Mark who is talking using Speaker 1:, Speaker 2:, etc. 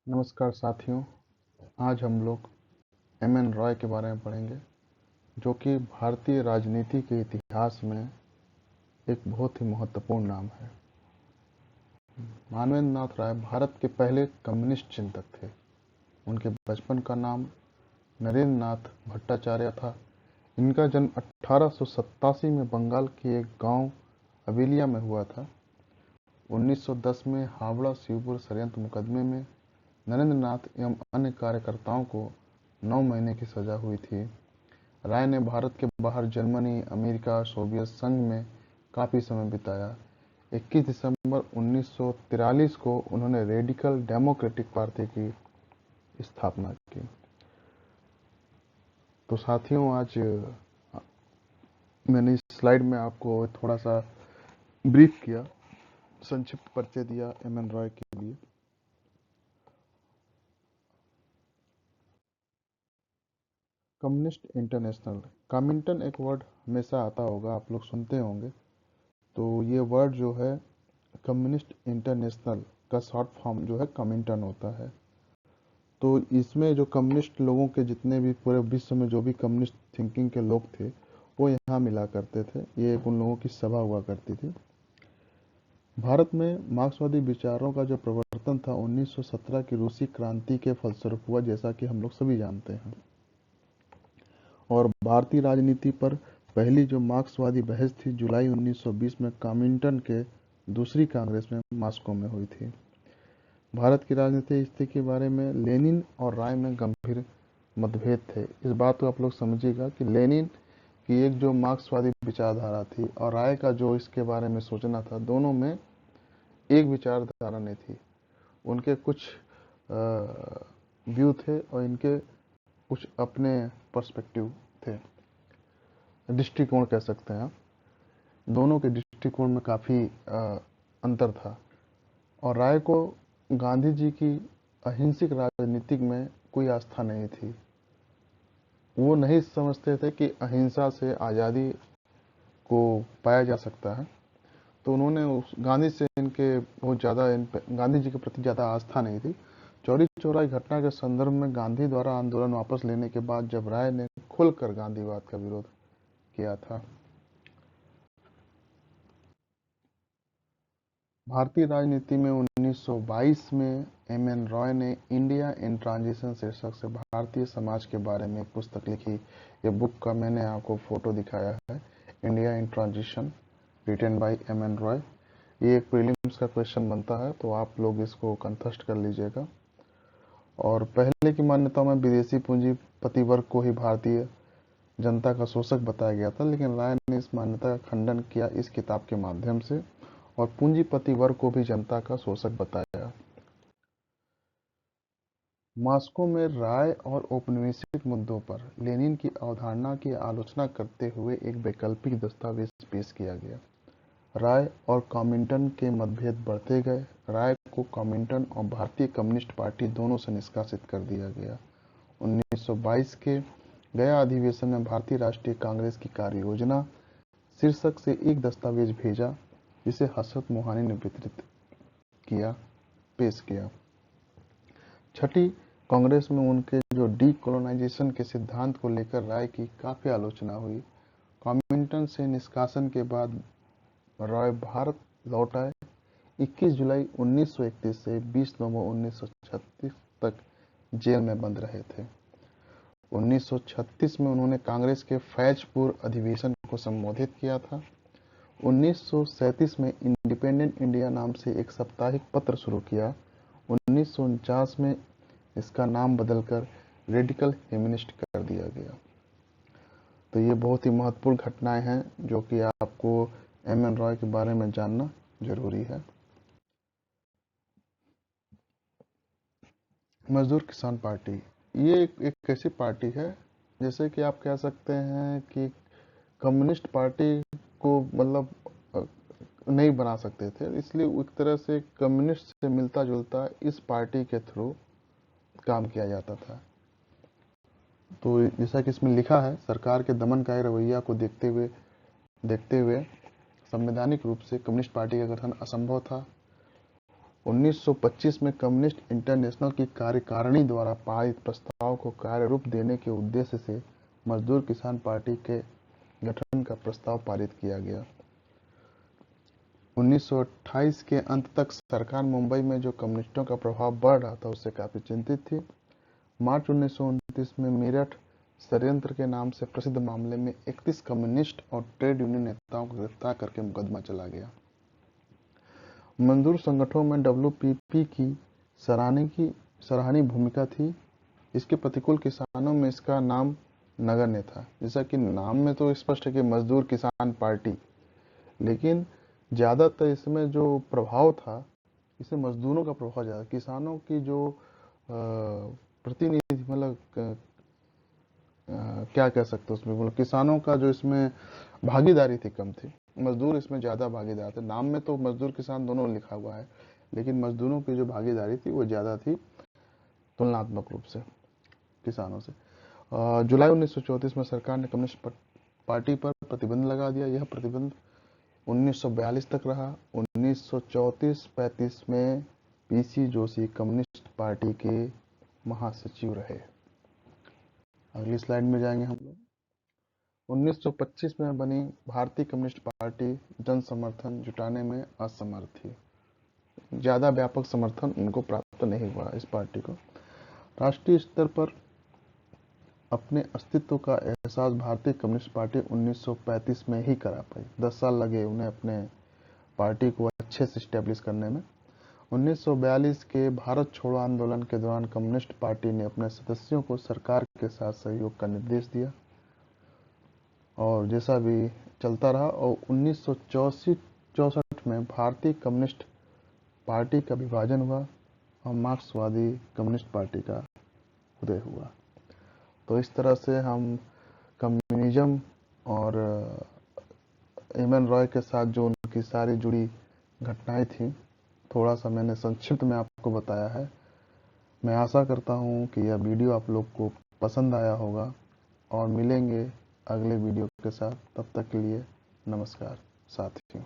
Speaker 1: नमस्कार साथियों। आज हम लोग एम एन रॉय के बारे में पढ़ेंगे, जो कि भारतीय राजनीति के इतिहास में एक बहुत ही महत्वपूर्ण नाम है। मानवेंद्र नाथ राय भारत के पहले कम्युनिस्ट चिंतक थे। उनके बचपन का नाम नरेंद्र नाथ भट्टाचार्य था। इनका जन्म 1887 में बंगाल के एक गांव अवेलिया में हुआ था। 1910 में हावड़ा शिवपुर षड्यंत्र मुकदमे में नरेंद्र नाथ एवं अन्य कार्यकर्ताओं को 9 महीने की सजा हुई थी। राय ने भारत के बाहर जर्मनी, अमेरिका, सोवियत संघ में काफ़ी समय बिताया। 21 दिसंबर 1943 को उन्होंने रेडिकल डेमोक्रेटिक पार्टी की स्थापना की। तो साथियों, आज मैंने इस स्लाइड में आपको थोड़ा सा ब्रीफ किया, संक्षिप्त परिचय दिया एम एन रॉय के लिए। कम्युनिस्ट इंटरनेशनल, कॉमिंटन एक वर्ड हमेशा आता होगा, आप लोग सुनते होंगे। तो ये वर्ड जो है कम्युनिस्ट इंटरनेशनल का शॉर्ट फॉर्म जो है कॉमिंटन होता है। तो इसमें जो कम्युनिस्ट लोगों के जितने भी पूरे विश्व में जो भी कम्युनिस्ट थिंकिंग के लोग थे वो यहाँ मिला करते थे। ये एक उन लोगों की सभा हुआ करती थी। भारत में मार्क्सवादी विचारों का जो प्रवर्तन था 1917 की रूसी क्रांति के फलस्वरूप हुआ, जैसा कि हम लोग सभी जानते हैं। और भारतीय राजनीति पर पहली जो मार्क्सवादी बहस थी जुलाई 1920 में कॉमिंटन के दूसरी कांग्रेस में मॉस्को में हुई थी। भारत की राजनीतिक स्थिति के बारे में लेनिन और राय में गंभीर मतभेद थे। इस बात को आप लोग समझिएगा कि लेनिन की एक जो मार्क्सवादी विचारधारा थी और राय का जो इसके बारे में सोचना था, दोनों में एक विचारधारा नहीं थी। उनके कुछ व्यू थे और इनके कुछ अपने पर्सपेक्टिव थे, दृष्टिकोण कह सकते हैं आप। दोनों के दृष्टिकोण में काफ़ी अंतर था। और राय को गांधी जी की अहिंसक राजनीति में कोई आस्था नहीं थी। वो नहीं समझते थे कि अहिंसा से आज़ादी को पाया जा सकता है। तो उन्होंने उस गांधी से इनके बहुत ज़्यादा गांधी जी के प्रति ज़्यादा आस्था नहीं थी। चौरी चौराही घटना के संदर्भ में गांधी द्वारा आंदोलन वापस लेने के बाद जब राय ने खुलकर गांधीवाद का विरोध किया था। भारतीय राजनीति में 1922 में एम एन रॉय ने इंडिया इन ट्रांजिशन शीर्षक से भारतीय समाज के बारे में एक पुस्तक लिखी। ये बुक का मैंने आपको फोटो दिखाया है, India in transition, written by M N Roy. ये एक प्रीलिम्स का क्वेश्चन बनता है, तो आप लोग इसको कंठस्थ कर लीजिएगा। और पहले की मान्यताओं में विदेशी पूंजीपति वर्ग को ही भारतीय जनता का शोषक बताया गया था, लेकिन राय ने इस मान्यता का खंडन किया इस किताब के माध्यम से और पूंजीपति वर्ग को भी जनता का शोषक बताया। मॉस्को में राय और औपनिवेशिक मुद्दों पर लेनिन की अवधारणा की आलोचना करते हुए एक वैकल्पिक दस्तावेज पेश किया गया। राय और कॉमिंटन के मतभेद बढ़ते गए। राय को कॉमिंटन और भारतीय कम्युनिस्ट पार्टी दोनों से निष्कासित कर दिया गया। 1922 के गया अधिवेशन में भारतीय राष्ट्रीय कांग्रेस की कार्य योजना शीर्षक से एक दस्तावेज भेजा, जिसे हसरत मोहानी ने वितरित किया, पेश किया। छठी कांग्रेस में उनके जो डीकोलोनाइजेशन के सिद्धांत को लेकर राय की काफ़ी आलोचना हुई। कॉमिंटन से निष्कासन के बाद रॉय भारत लौट आए। 21 जुलाई 1931 से 20 नवंबर 1936 तक जेल में बंद रहे थे। 1936 में उन्होंने कांग्रेस के फैजपुर अधिवेशन को संबोधित किया था। 1937 में इंडिपेंडेंट इंडिया नाम से एक साप्ताहिक पत्र शुरू किया। 1949 में इसका नाम बदलकर रेडिकल ह्यूमनिस्ट कर दिया गया। तो ये बहुत ही महत्वपूर्ण घटनाएं हैं जो कि आपको एम एन रॉय के बारे में जानना जरूरी है। मजदूर किसान पार्टी, ये एक ऐसी पार्टी है जैसे कि आप कह सकते हैं कि कम्युनिस्ट पार्टी को मतलब नहीं बना सकते थे, इसलिए एक तरह से कम्युनिस्ट से मिलता जुलता इस पार्टी के थ्रू काम किया जाता था। तो जैसा कि इसमें लिखा है, सरकार के दमनकारी रवैया को देखते हुए संवैधानिक रूप से कम्युनिस्ट पार्टी का गठन असंभव था। 1925 में कम्युनिस्ट इंटरनेशनल की कार्यकारिणी द्वारा पारित प्रस्ताव को कार्य रूप देने के उद्देश्य से मजदूर किसान पार्टी के गठन का प्रस्ताव पारित किया गया। 1928 के अंत तक सरकार मुंबई में जो कम्युनिस्टों का प्रभाव बढ़ रहा था उससे काफी चिंतित थी। मार्च 1929 में मेरठ षड्यंत्र के नाम से प्रसिद्ध मामले में 31 कम्युनिस्ट और ट्रेड यूनियन नेताओं को गिरफ्तार करके मुकदमा चला गया। मजदूर संगठनों में डब्ल्यूपीपी की सराहनीय भूमिका थी। इसके प्रतिकूल किसानों में इसका नाम नगण्य था। जैसा कि नाम में तो स्पष्ट है कि मजदूर किसान पार्टी, लेकिन ज्यादातर इसमें जो प्रभाव था, इसमें मजदूरों का प्रभाव ज्यादा, किसानों की जो प्रतिनिधि मतलब क्या कह सकते हैं उसमें, मतलब किसानों का जो इसमें भागीदारी थी कम थी, मजदूर इसमें ज्यादा भागीदार थे। नाम में तो मजदूर किसान दोनों लिखा हुआ है, लेकिन मजदूरों की जो भागीदारी थी वो ज्यादा थी तुलनात्मक रूप से किसानों से। जुलाई 1934 में सरकार ने कम्युनिस्ट पार्टी पर प्रतिबंध लगा दिया। यह प्रतिबंध 1942 तक रहा। 1934-35 में पीसी जोशी कम्युनिस्ट पार्टी के महासचिव रहे। अगली स्लाइड में जाएंगे हम लोग। 1925 में बनी भारतीय कम्युनिस्ट पार्टी जन समर्थन जुटाने में असमर्थ थी। ज्यादा व्यापक समर्थन उनको प्राप्त नहीं हुआ इस पार्टी को। राष्ट्रीय स्तर पर अपने अस्तित्व का एहसास भारतीय कम्युनिस्ट पार्टी 1935 में ही करा पाई। 10 साल लगे उन्हें अपने पार्टी को अच्छे से स्टैब्लिश करने में। 1942 के भारत छोड़ो आंदोलन के दौरान कम्युनिस्ट पार्टी ने अपने सदस्यों को सरकार के साथ सहयोग का निर्देश दिया और जैसा भी चलता रहा। और 1964 में भारतीय कम्युनिस्ट पार्टी का विभाजन हुआ और मार्क्सवादी कम्युनिस्ट पार्टी का उदय हुआ। तो इस तरह से हम कम्युनिज्म और एम.एन. रॉय के साथ जो उनकी सारी जुड़ी घटनाएं थी, थोड़ा सा मैंने संक्षिप्त में आपको बताया है। मैं आशा करता हूं कि यह वीडियो आप लोग को पसंद आया होगा और मिलेंगे अगले वीडियो के साथ। तब तक के लिए नमस्कार साथियों।